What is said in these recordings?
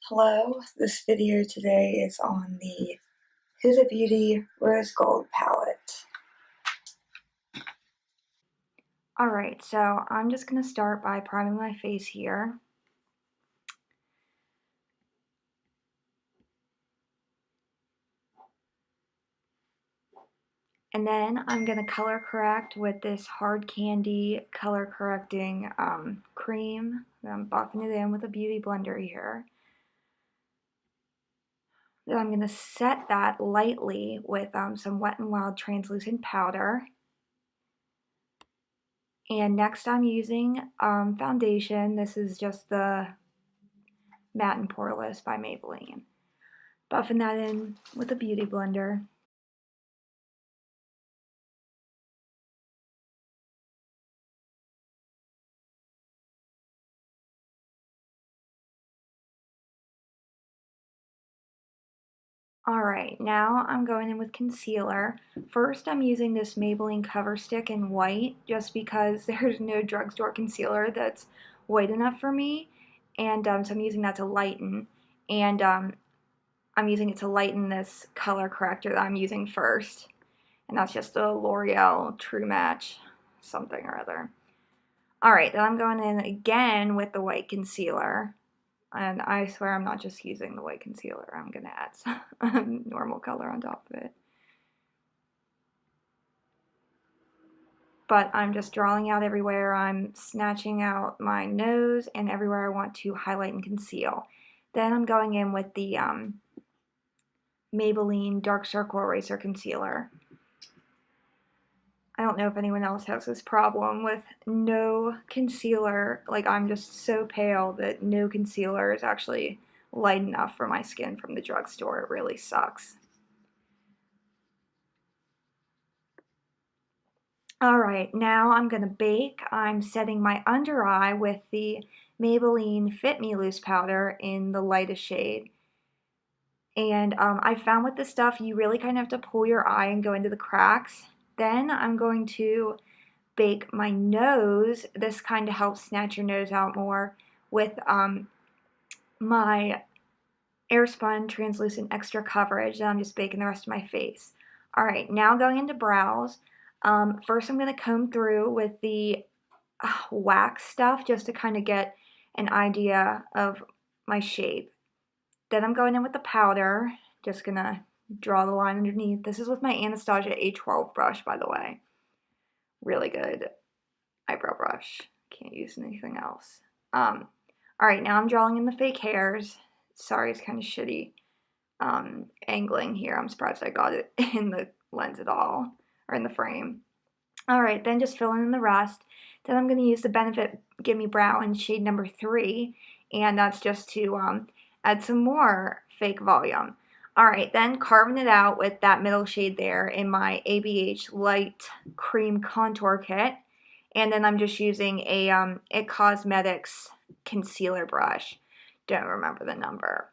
Hello, this video today is on the Huda Beauty Rose Gold palette. Alright, so I'm just going to start by priming my face here. And then I'm going to color correct with this Hard Candy color correcting cream. I'm buffing it in with a beauty blender here. Then I'm going to set that lightly with some Wet n Wild translucent powder. And next I'm using foundation. This is just the Matte and Poreless by Maybelline. Buffing that in with a beauty blender. Alright, now I'm going in with concealer. First I'm using this Maybelline Cover Stick in white just because there's no drugstore concealer that's white enough for me. And so I'm using that to lighten. And I'm using it to lighten this color corrector that I'm using first. And that's just the L'Oreal True Match something or other. Alright, then I'm going in again with the white concealer. And I swear I'm not just using the white concealer. I'm going to add some normal color on top of it. But I'm just drawing out everywhere. I'm snatching out my nose and everywhere I want to highlight and conceal. Then I'm going in with the Maybelline Dark Circle Eraser Concealer. I don't know if anyone else has this problem with no concealer. Like, I'm just so pale that no concealer is actually light enough for my skin from the drugstore. It really sucks. Alright, now I'm going to bake. I'm setting my under eye with the Maybelline Fit Me Loose powder in the lightest shade. And I found with this stuff, you really kind of have to pull your eye and go into the cracks. Then I'm going to bake my nose. This kind of helps snatch your nose out more with my Airspun Translucent Extra Coverage. Then I'm just baking the rest of my face. Alright, now going into brows. First I'm going to comb through with the wax stuff just to kind of get an idea of my shape. Then I'm going in with the powder. Just going to draw the line underneath. This is with my Anastasia A12 brush, by the way. Really good eyebrow brush. Can't use anything else. Alright, now I'm drawing in the fake hairs. Sorry, it's kind of shitty angling here. I'm surprised I got it in the lens at all, or in the frame. Alright, then just filling in the rest. Then I'm going to use the Benefit Gimme Brow in shade number 3, and that's just to add some more fake volume. Alright, then carving it out with that middle shade there in my ABH Light Cream Contour Kit. And then I'm just using a IT Cosmetics concealer brush. Don't remember the number.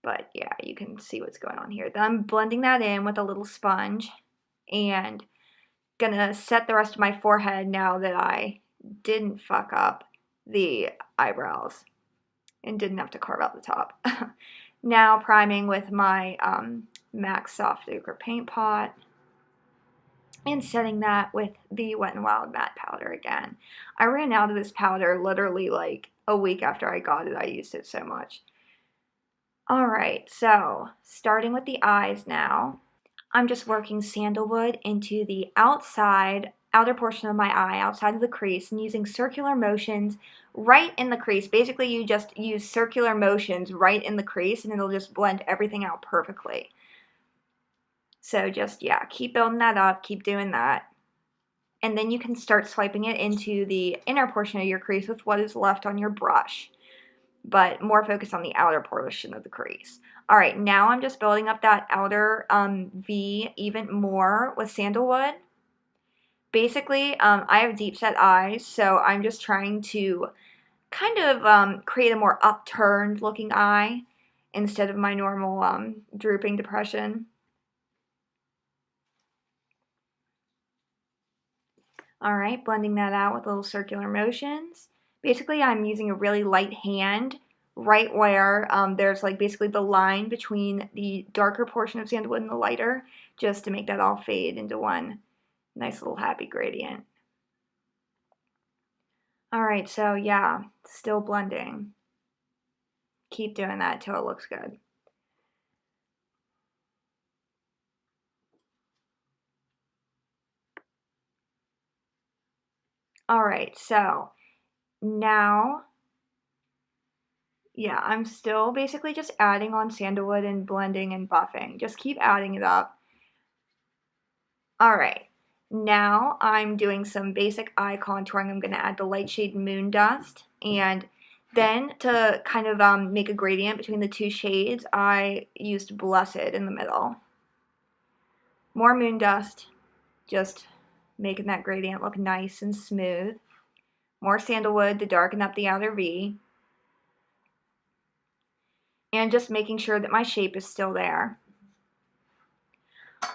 But yeah, you can see what's going on here. Then I'm blending that in with a little sponge. And gonna set the rest of my forehead now that I didn't fuck up the eyebrows and didn't have to carve out the top. Now priming with my MAC Soft Ochre Paint Pot and setting that with the Wet n Wild matte powder again. I ran out of this powder literally like a week after I got it. I used it so much. Alright, so starting with the eyes now. I'm just working sandalwood into the outer portion of my eye, outside of the crease, and using circular motions right in the crease. Basically, you just use circular motions right in the crease, and it'll just blend everything out perfectly. So just, yeah, keep building that up, keep doing that. And then you can start swiping it into the inner portion of your crease with what is left on your brush, but more focused on the outer portion of the crease. Alright, now I'm just building up that outer V even more with sandalwood. Basically, I have deep set eyes, so I'm just trying to kind of create a more upturned looking eye instead of my normal drooping depression. Alright, blending that out with little circular motions. Basically, I'm using a really light hand right where there's like basically the line between the darker portion of sandalwood and the lighter, just to make that all fade into one nice little happy gradient. Alright, so yeah, still blending. Keep doing that till it looks good. Alright, so now, yeah, I'm still basically just adding on sandalwood and blending and buffing. Just keep adding it up. Alright, now I'm doing some basic eye contouring. I'm going to add the light shade Moon Dust, and then to kind of make a gradient between the two shades, I used Blessed in the middle. More Moon Dust, just making that gradient look nice and smooth. More Sandalwood to darken up the outer V. And just making sure that my shape is still there.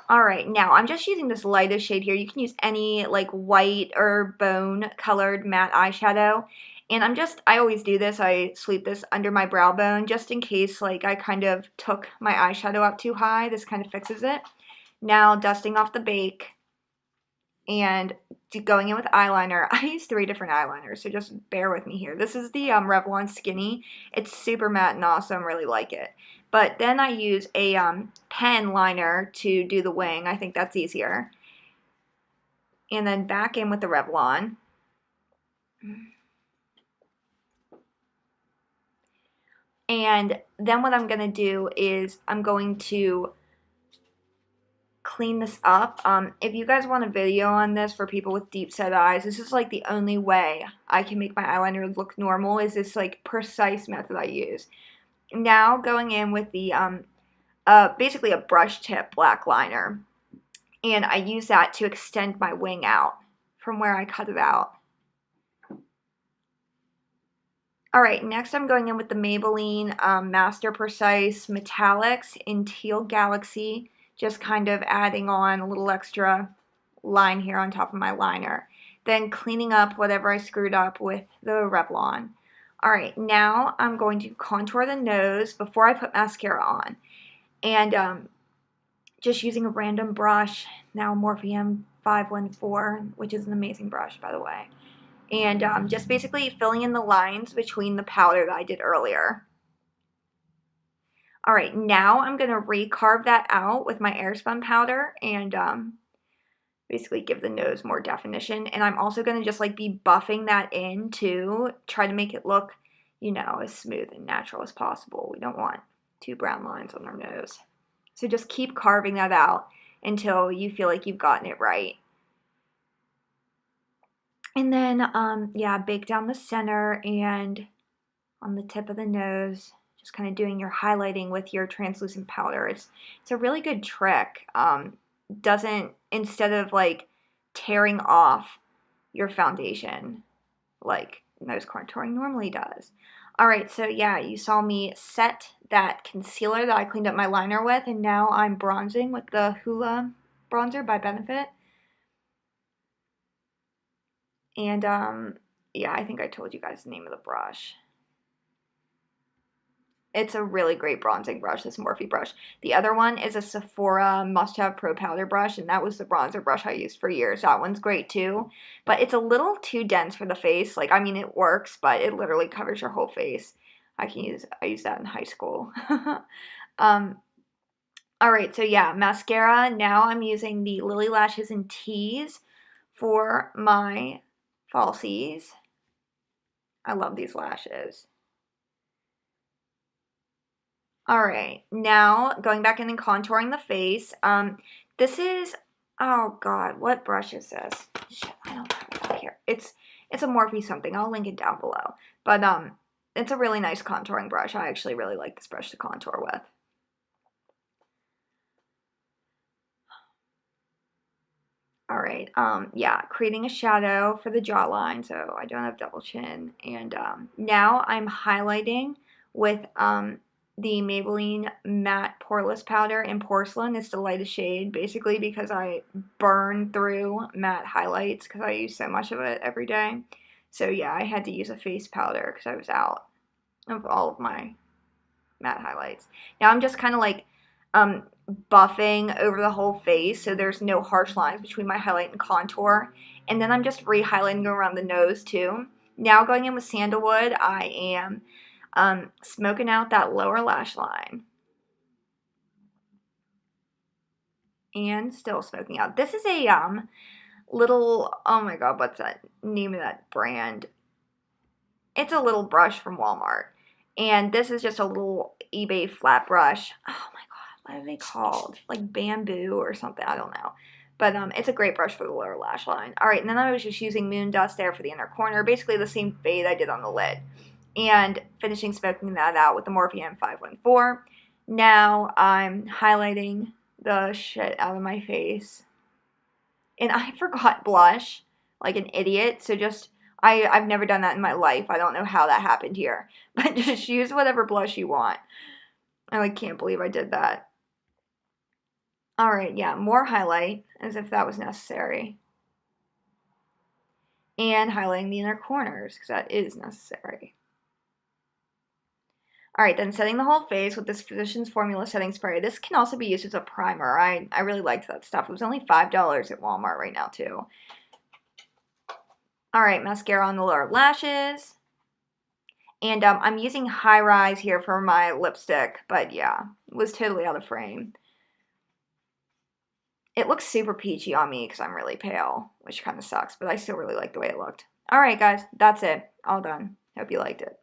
Alright, now I'm just using this lightest shade here. You can use any like white or bone colored matte eyeshadow. And I always do this, I sweep this under my brow bone just in case like I kind of took my eyeshadow up too high. This kind of fixes it. Now dusting off the bake and going in with eyeliner. I use 3 different eyeliners, so just bear with me here. This is the Revlon Skinny. It's super matte and awesome, really like it. But then I use a pen liner to do the wing. I think that's easier. And then back in with the Revlon. And then what I'm going to do is I'm going to clean this up. If you guys want a video on this for people with deep set eyes, this is like the only way I can make my eyeliner look normal, is this like precise method I use. Now going in with the basically a brush tip black liner, and I use that to extend my wing out from where I cut it out. Alright, next I'm going in with the Maybelline Master Precise Metallics in Teal Galaxy, just kind of adding on a little extra line here on top of my liner. Then cleaning up whatever I screwed up with the Revlon. Alright, now I'm going to contour the nose before I put mascara on. And just using a random brush, now Morphe M514, which is an amazing brush, by the way. And just basically filling in the lines between the powder that I did earlier. Alright, now I'm going to recarve that out with my Airspun powder and basically give the nose more definition. And I'm also going to just like be buffing that in to try to make it look, you know, as smooth and natural as possible. We don't want 2 brown lines on our nose. So just keep carving that out until you feel like you've gotten it right. And then, yeah, bake down the center and on the tip of the nose, just kind of doing your highlighting with your translucent powder. It's a really good trick. Instead of like tearing off your foundation like nose contouring normally does. Alright, so yeah, you saw me set that concealer that I cleaned up my liner with, and now I'm bronzing with the Hoola bronzer by Benefit. And yeah, I think I told you guys the name of the brush. It's a really great bronzing brush, this Morphe brush. The other one is a Sephora Must Have Pro Powder brush, and that was the bronzer brush I used for years. That one's great too, but it's a little too dense for the face. Like, I mean, it works, but it literally covers your whole face. I used that in high school. Alright, so yeah, mascara. Now I'm using the Lily Lashes in Tease for my falsies. I love these lashes. Alright, now going back in and contouring the face. This is, oh god, what brush is this? Shit, I don't have it out here. It's a Morphe something. I'll link it down below. But it's a really nice contouring brush. I actually really like this brush to contour with. Alright, yeah, creating a shadow for the jawline so I don't have double chin. And now I'm highlighting with the Maybelline Matte Poreless Powder in Porcelain. It's the lightest shade, basically because I burn through matte highlights because I use so much of it every day. So yeah, I had to use a face powder because I was out. of all of my matte highlights. Now I'm just kind of like buffing over the whole face so there's no harsh lines between my highlight and contour. And then I'm just re-highlighting around the nose too. Now going in with Sandalwood, I am smoking out that lower lash line. And still smoking out. This is a little, oh my god, what's that name of that brand? It's a little brush from Walmart. And this is just a little eBay flat brush. Oh my god, what are they called? Like bamboo or something, I don't know. But it's a great brush for the lower lash line. Alright, and then I was just using Moon Dust there for the inner corner. Basically the same fade I did on the lid. And finishing smoking that out with the Morphe M514. Now I'm highlighting the shit out of my face. And I forgot blush like an idiot. So just, I've never done that in my life. I don't know how that happened here. But just use whatever blush you want. I like can't believe I did that. Alright, yeah, more highlight as if that was necessary. And highlighting the inner corners because that is necessary. Alright, then setting the whole face with this Physicians Formula setting spray. This can also be used as a primer. I really liked that stuff. It was only $5 at Walmart right now too. Alright, mascara on the lower lashes. And I'm using High Rise here for my lipstick, but yeah, it was totally out of frame. It looks super peachy on me because I'm really pale, which kind of sucks, but I still really like the way it looked. Alright guys, that's it. All done. Hope you liked it.